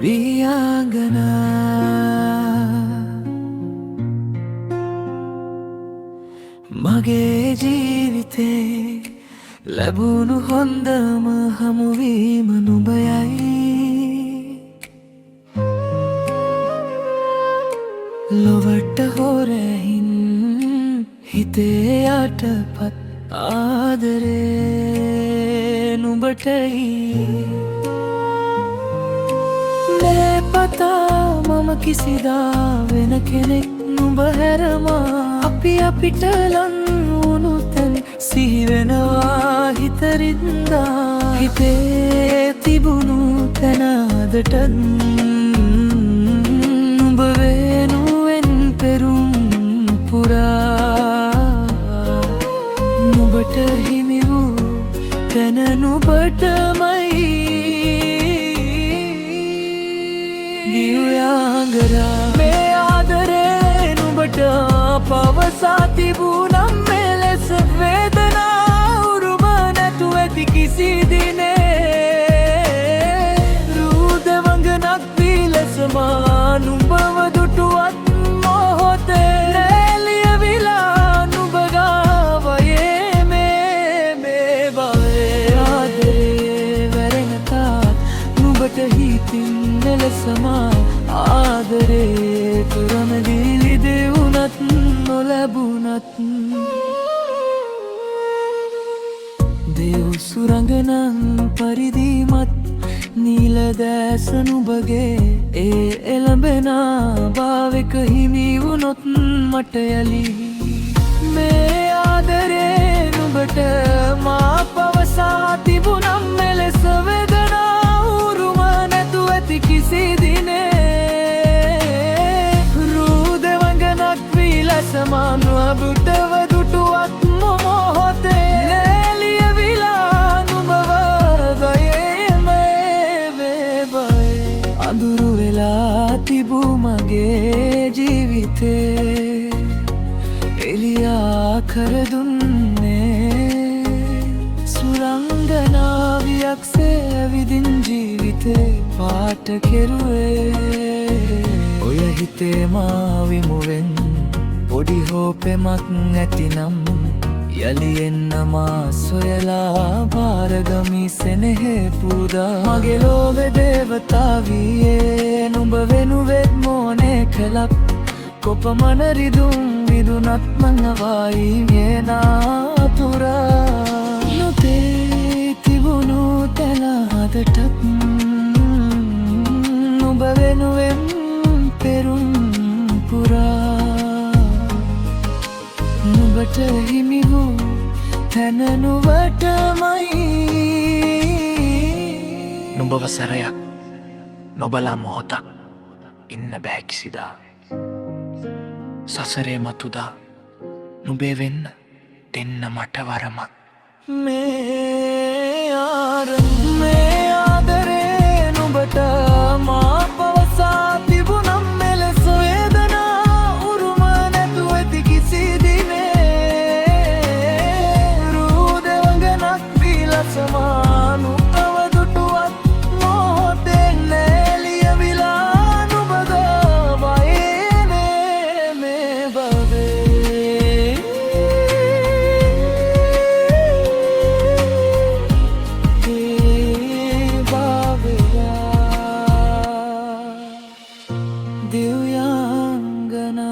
Riyangana Mage jeevithe labunu hondama hamuveema nubayai lovatta horehin hite yatapat aadare nubatai me pata mama kisida vena kenek nuba herama api apita lan unu tan sihi venawa hitarinda hite tibunu tana adatan nuba venuwen perum pura nubata himivu tana nubata mai Riyangana me aadare nubata pavasa tibunam meles vedana uruma natu ඇති kisi dine rudevanganak vilesama nubaව දුටුවත් මොහොතේ නැලිය විලා නුබගාවයේ මේ බවේ ආදරේ වැරෙනතාත් නුබට හිතින් නෙලසමා ආදරේ කරමදිලි දෙවුනත් නොලැබුනත් දෙව් සුරංගනන් පරිදිමත් නීල දැස නුබගේ ඒ එළඹෙනා භාවක හිමි වුණොත් මට යලි මේ ආදරේ නුබට මා පවසා තිබුනම් මෙලෙස වේදනා උරුම නැතු ඇති කිසි දිනේ රුදවංගනක් විලසමා නුඹටව දුටුවත් මොහොතේ නැලිය විලා නුඹව ගයේ අඳුරු වෙලා තිබූ මගේ ජීවිතේ එළියා කර දුන්නේ සුරංගනාවියක්සේ ඇවිදින් ජීවිතේ පාට කෙරුවේ ඔය හිතේ මා විමුවෙන් පොඩි හෝපෙමක් ඇතිනම් යලි එන්න මා සොයලා භාරගමි සෙනෙහෙ පුදා මගේ ලෝභ දේවතාවියේ නුඹ වෙනුවෙත් මොනේ කළක් කොපමණ රිදුම් විදුනත් මං අවායි මේනාතුරා නොතේ තිබුණු තැන හදටත් නුඹ වෙනුවෙන් පෙරුම් පුරා නුඹට හිමි වූ තැන නුවටමයි නුඹව සැරයක් නොබලා මොහොතක් ඉන්න බෑ කිසිදා සසරේ මතුදා නුඹේ වෙන්න දෙන්න මට වරමක් මේ ආදරේ නුඹට මා පවසා තිබුනම් මෙලෙස වේදනා උරුම නැතු ඇති කිසි දිනේ රුදවංගනක් විලසමානු අවදුටුවත් මොහොතේ නැලිය විලා නුඹගාවයේ මේ බවේ Divyangana